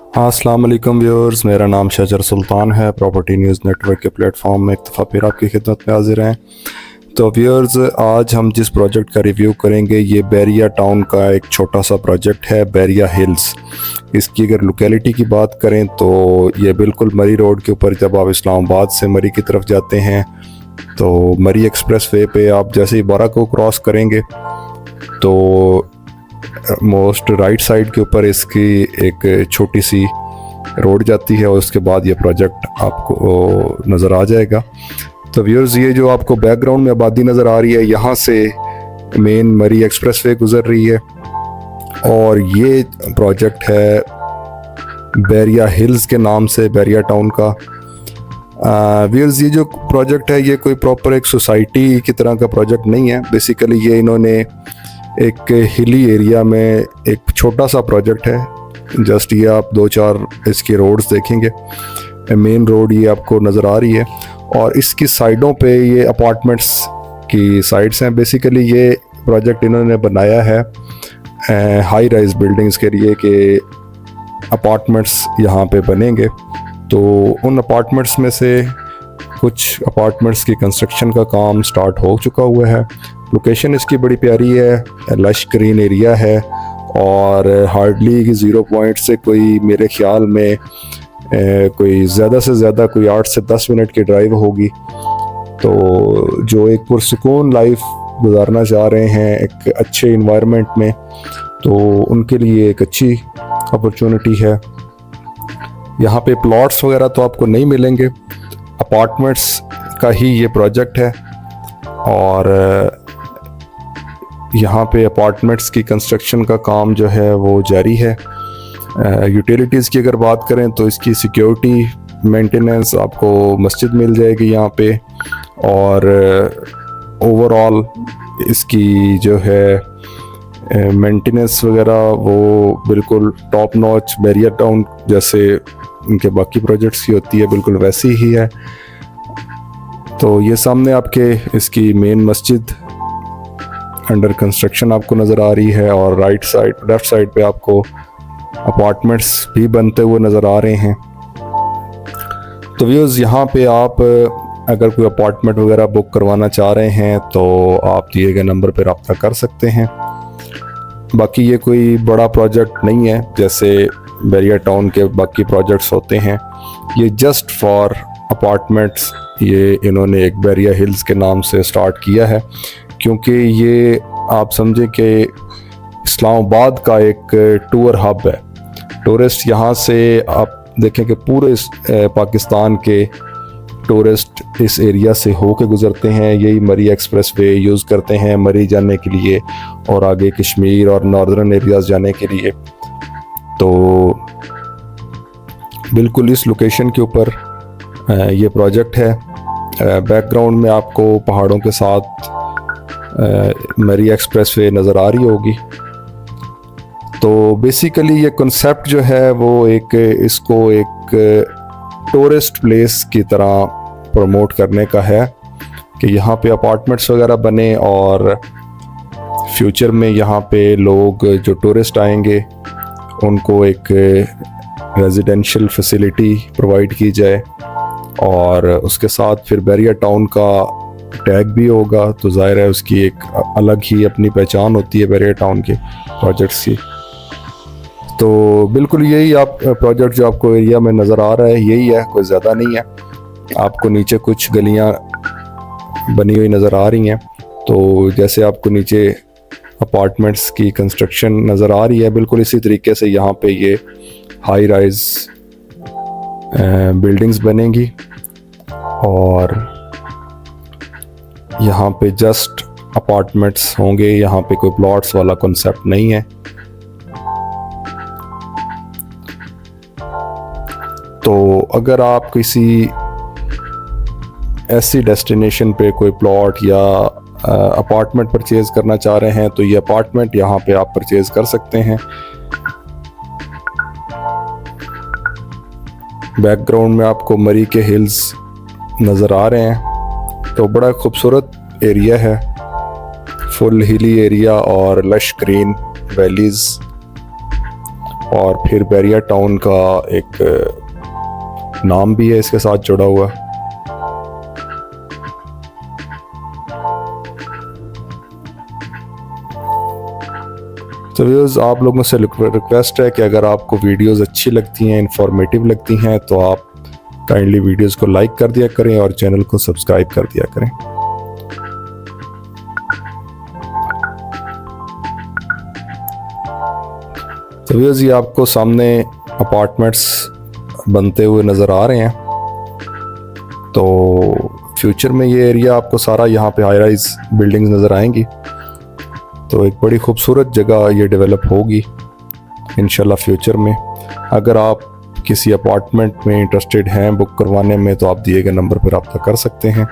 अस्सलाम वालेकुम व्यूअर्स, मेरा नाम शजर सुल्तान है। प्रॉपर्टी न्यूज़ नेटवर्क के प्लेटफॉर्म में एक दफ़ा फिर आपकी खिदमत में हाजिर हैं। तो व्यूअर्स, आज हम जिस प्रोजेक्ट का रिव्यू करेंगे ये बैरिया टाउन का एक छोटा सा प्रोजेक्ट है, बैरिया हिल्स। इसकी अगर लोकेलिटी की बात करें तो ये बिल्कुल मरी रोड के ऊपर, जब आप इस्लामाबाद से मरी की तरफ जाते हैं तो मरी एक्सप्रेस वे पे आप जैसे ही 12 को क्रॉस करेंगे तो मोस्ट राइट साइड के ऊपर इसकी एक छोटी सी रोड जाती है और उसके बाद ये प्रोजेक्ट आपको नज़र आ जाएगा। तो व्यूअर्स, ये जो आपको बैकग्राउंड में आबादी नज़र आ रही है, यहाँ से मेन मरी एक्सप्रेस वे गुज़र रही है और ये प्रोजेक्ट है बैरिया हिल्स के नाम से, बैरिया टाउन का। व्यूअर्स, ये जो प्रोजेक्ट है ये कोई प्रॉपर एक सोसाइटी की तरह का प्रोजेक्ट नहीं है। बेसिकली ये इन्होंने एक हिली एरिया में एक छोटा सा प्रोजेक्ट है। जस्ट ये आप 2-4 इसकी रोड्स देखेंगे, मेन रोड ये आपको नज़र आ रही है और इसकी साइडों पे ये अपार्टमेंट्स की साइड्स हैं। बेसिकली ये प्रोजेक्ट इन्होंने बनाया है हाई राइज बिल्डिंग्स के लिए कि अपार्टमेंट्स यहाँ पे बनेंगे। तो उन अपार्टमेंट्स में से कुछ अपार्टमेंट्स की कंस्ट्रक्शन का काम स्टार्ट हो चुका हुआ है। लोकेशन इसकी बड़ी प्यारी है, लश ग्रीन एरिया है और हार्डली 0 पॉइंट से कोई मेरे ख्याल में कोई ज़्यादा से ज़्यादा कोई 8 से 10 मिनट की ड्राइव होगी। तो जो एक पुरसुकून लाइफ गुजारना चाह रहे हैं एक अच्छे इन्वायरमेंट में, तो उनके लिए एक अच्छी अपॉर्चुनिटी है। यहाँ पे प्लॉट्स वगैरह तो आपको नहीं मिलेंगे, अपार्टमेंट्स का ही ये प्रोजेक्ट है और यहाँ पे अपार्टमेंट्स की कंस्ट्रक्शन का काम जो है वो जारी है। यूटिलिटीज़ की अगर बात करें तो इसकी सिक्योरिटी मेंटेनेंस आपको मस्जिद मिल जाएगी यहाँ पे और ओवरऑल इसकी जो है मेंटेनेंस वगैरह वो बिल्कुल टॉप नॉच, बैरिया टाउन जैसे इनके बाकी प्रोजेक्ट्स की होती है बिल्कुल वैसी ही है। तो ये सामने आपके इसकी मेन मस्जिद अंडर कंस्ट्रक्शन आपको नज़र आ रही है और राइट साइड लेफ़्ट साइड पे आपको अपार्टमेंट्स भी बनते हुए नज़र आ रहे हैं। तो व्यूअर्स, यहाँ पे आप अगर कोई अपार्टमेंट वगैरह बुक करवाना चाह रहे हैं तो आप दिए गए नंबर पर रब्ता कर सकते हैं। बाकी ये कोई बड़ा प्रोजेक्ट नहीं है जैसे बैरिया टाउन के बाकी प्रोजेक्ट्स होते हैं। ये जस्ट फॉर अपार्टमेंट्स ये इन्होंने एक बैरिया हिल्स के नाम से स्टार्ट किया है, क्योंकि ये आप समझे कि इस्लामाबाद का एक टूर हब है। टूरिस्ट यहाँ से आप देखें कि पूरे पाकिस्तान के टूरिस्ट इस एरिया से होके गुज़रते हैं, यही मरी एक्सप्रेस वे यूज़ करते हैं मरी जाने के लिए और आगे कश्मीर और नॉर्दर्न एरियाज़ जाने के लिए। तो बिल्कुल इस लोकेशन के ऊपर ये प्रोजेक्ट है। बैकग्राउंड में आपको पहाड़ों के साथ मरी एक्सप्रेस वे नज़र आ रही होगी। तो बेसिकली ये कॉन्सेप्ट जो है वो इसको एक टूरिस्ट प्लेस की तरह प्रमोट करने का है कि यहाँ पे अपार्टमेंट्स वगैरह बने और फ्यूचर में यहाँ पे लोग जो टूरिस्ट आएंगे उनको एक रेजिडेंशियल फैसिलिटी प्रोवाइड की जाए और उसके साथ फिर बैरिया टाउन का टैग भी होगा। तो ज़ाहिर है उसकी एक अलग ही अपनी पहचान होती है बैरिया टाउन के प्रोजेक्ट्स की। तो बिल्कुल यही आप प्रोजेक्ट जो आपको एरिया में नज़र आ रहा है यही है, कोई ज़्यादा नहीं है। आपको नीचे कुछ गलियां बनी हुई नज़र आ रही हैं, तो जैसे आपको नीचे अपार्टमेंट्स की कंस्ट्रक्शन नज़र आ रही है बिल्कुल इसी तरीके से यहाँ पे ये हाई राइज बिल्डिंग्स बनेंगी और यहाँ पे जस्ट अपार्टमेंट्स होंगे, यहाँ पे कोई प्लॉट्स वाला कॉन्सेप्ट नहीं है। तो अगर आप किसी ऐसी डेस्टिनेशन पे कोई प्लॉट या अपार्टमेंट परचेज़ करना चाह रहे हैं तो ये अपार्टमेंट यहाँ पे आप परचेज़ कर सकते हैं। बैकग्राउंड में आपको मरी के हिल्स नज़र आ रहे हैं, तो बड़ा खूबसूरत एरिया है, फुल हिली एरिया और लश ग्रीन वैलीज़ और फिर बैरिया टाउन का एक नाम भी है इसके साथ जुड़ा हुआ। तो व्यूअर्स, आप लोगों से रिक्वेस्ट है कि अगर आपको वीडियोस अच्छी लगती हैं, इंफॉर्मेटिव लगती हैं, तो आप काइंडली वीडियोस को लाइक कर दिया करें और चैनल को सब्सक्राइब कर दिया करें। तो व्यूअर्स, ये आपको सामने अपार्टमेंट्स बनते हुए नज़र आ रहे हैं। तो फ्यूचर में ये एरिया आपको सारा यहाँ पे हाई राइज बिल्डिंग्स नज़र आएंगी। तो एक बड़ी खूबसूरत जगह ये डेवलप होगी इंशाल्लाह फ्यूचर में। अगर आप किसी अपार्टमेंट में इंटरेस्टेड हैं बुक करवाने में, तो आप दिए गए नंबर पर रब्ता कर सकते हैं।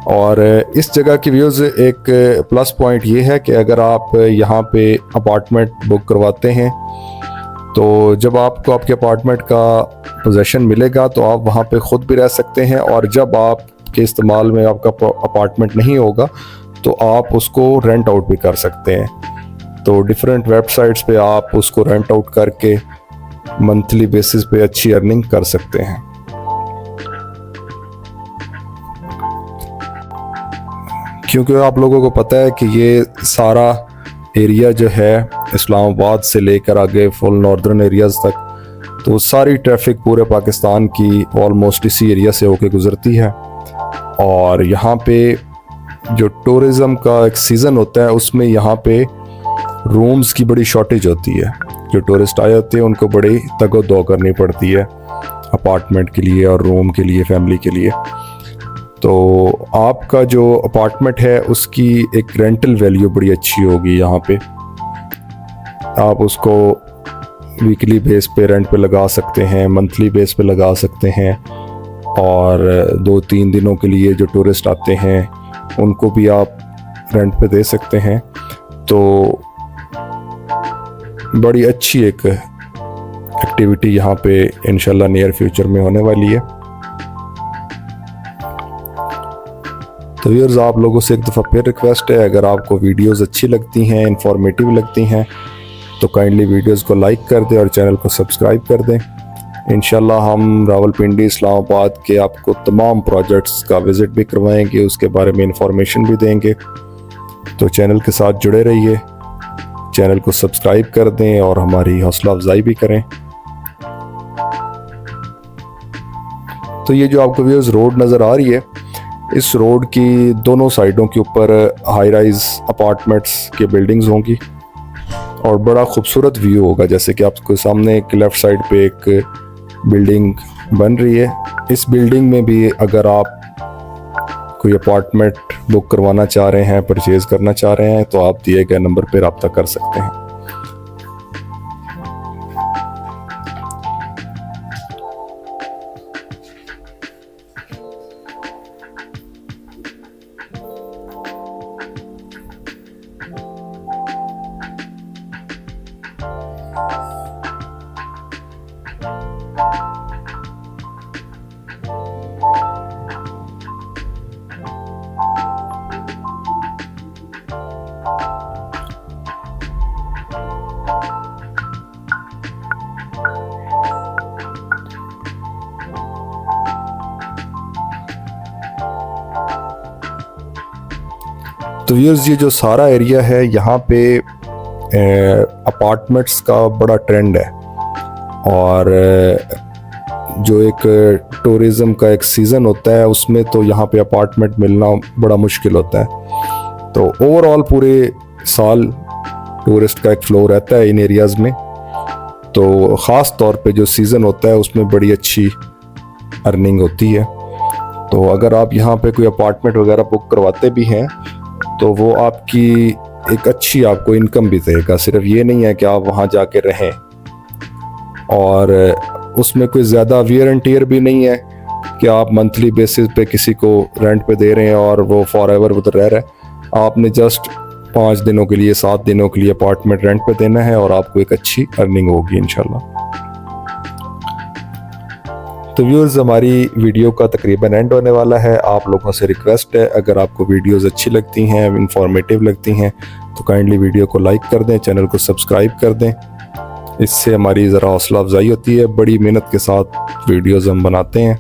और इस जगह की व्यूज़ एक प्लस पॉइंट ये है कि अगर आप यहाँ पे अपार्टमेंट बुक करवाते हैं, तो जब आपको आपके अपार्टमेंट का पोजेसन मिलेगा तो आप वहाँ पे ख़ुद भी रह सकते हैं, और जब आपके इस्तेमाल में आपका अपार्टमेंट नहीं होगा तो आप उसको रेंट आउट भी कर सकते हैं। तो डिफरेंट वेबसाइट्स पे आप उसको रेंट आउट करके मंथली बेसिस पे अच्छी अर्निंग कर सकते हैं। क्योंकि आप लोगों को पता है कि ये सारा एरिया जो है इस्लामाबाद से लेकर आगे फुल नॉर्दर्न एरियाज़ तक, तो सारी ट्रैफिक पूरे पाकिस्तान की ऑलमोस्ट इसी एरिया से होके गुज़रती है। और यहाँ पे जो टूरिज़्म का एक सीज़न होता है उसमें यहाँ पे रूम्स की बड़ी शॉर्टेज होती है। जो टूरिस्ट आए होते हैं उनको बड़ी तगो-दो करनी पड़ती है अपार्टमेंट के लिए और रूम के लिए, फैमिली के लिए। तो आपका जो अपार्टमेंट है उसकी एक रेंटल वैल्यू बड़ी अच्छी होगी यहाँ पे। आप उसको वीकली बेस पे रेंट पे लगा सकते हैं, मंथली बेस पे लगा सकते हैं, और 2-3 दिनों के लिए जो टूरिस्ट आते हैं उनको भी आप रेंट पे दे सकते हैं। तो बड़ी अच्छी एक एक्टिविटी यहाँ पे इंशाल्लाह नियर फ्यूचर में होने वाली है। तो व्यूअर्स, आप लोगों से एक दफ़ा फिर रिक्वेस्ट है, अगर आपको वीडियोस अच्छी लगती हैं, इंफॉर्मेटिव लगती हैं, तो काइंडली वीडियोस को लाइक कर दें और चैनल को सब्सक्राइब कर दें। इंशाल्लाह हम रावलपिंडी, इस्लामाबाद के आपको तमाम प्रोजेक्ट्स का विज़िट भी करवाएंगे, उसके बारे में इंफॉर्मेशन भी देंगे। तो चैनल के साथ जुड़े रहिए, चैनल को सब्सक्राइब कर दें और हमारी हौसला अफजाई भी करें। तो ये जो आपको व्यूअर्स रोड नज़र आ रही है, इस रोड की दोनों साइडों के ऊपर हाई राइज अपार्टमेंट्स की बिल्डिंग्स होंगी और बड़ा खूबसूरत व्यू होगा। जैसे कि आपको सामने एक लेफ़्ट साइड पे एक बिल्डिंग बन रही है। इस बिल्डिंग में भी अगर आप कोई अपार्टमेंट बुक करवाना चाह रहे हैं, परचेज़ करना चाह रहे हैं, तो आप दिए गए नंबर पर रब्ता कर सकते हैं। तो व्यूअर्स, ये जो सारा एरिया है यहाँ पे अपार्टमेंट्स का बड़ा ट्रेंड है, और जो एक टूरिज़्म का एक सीज़न होता है उसमें तो यहाँ पे अपार्टमेंट मिलना बड़ा मुश्किल होता है। तो ओवरऑल पूरे साल टूरिस्ट का एक फ़्लो रहता है इन एरियाज़ में। तो ख़ास तौर पे जो सीज़न होता है उसमें बड़ी अच्छी अर्निंग होती है। तो अगर आप यहाँ पे कोई अपार्टमेंट वगैरह बुक करवाते भी हैं तो वो आपकी एक अच्छी आपको इनकम भी देगा। सिर्फ ये नहीं है कि आप वहाँ जाके रहें, और उसमें कोई ज़्यादा वियर एंड टियर भी नहीं है कि आप मंथली बेसिस पे किसी को रेंट पे दे रहे हैं और वो फॉर एवर उधर रह रहा है। आपने जस्ट 5 दिनों के लिए, 7 दिनों के लिए अपार्टमेंट रेंट पे देना है और आपको एक अच्छी अर्निंग होगी इंशाल्लाह। तो व्यूअर्स, हमारी वीडियो का तकरीबन एंड होने वाला है। आप लोगों से रिक्वेस्ट है, अगर आपको वीडियोस अच्छी लगती हैं, इंफॉर्मेटिव लगती हैं, तो काइंडली वीडियो को लाइक कर दें, चैनल को सब्सक्राइब कर दें। इससे हमारी ज़रा हौसला अफजाई होती है। बड़ी मेहनत के साथ वीडियोज़ हम बनाते हैं।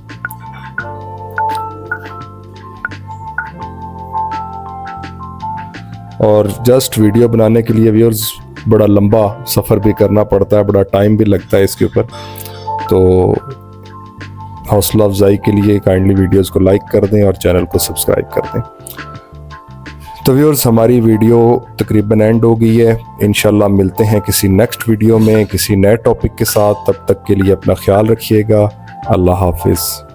और जस्ट वीडियो बनाने के लिए व्यूअर्स बड़ा लंबा सफ़र भी करना पड़ता है, बड़ा टाइम भी लगता है इसके ऊपर। तो हौसला अफजाई के लिए काइंडली वीडियोस को लाइक कर दें और चैनल को सब्सक्राइब कर दें। तो व्यूअर्स हमारी वीडियो तकरीबन एंड हो गई है। इंशाल्लाह मिलते हैं किसी नेक्स्ट वीडियो में किसी नए टॉपिक के साथ। तब तक के लिए अपना ख्याल रखिएगा। अल्लाह हाफिज़।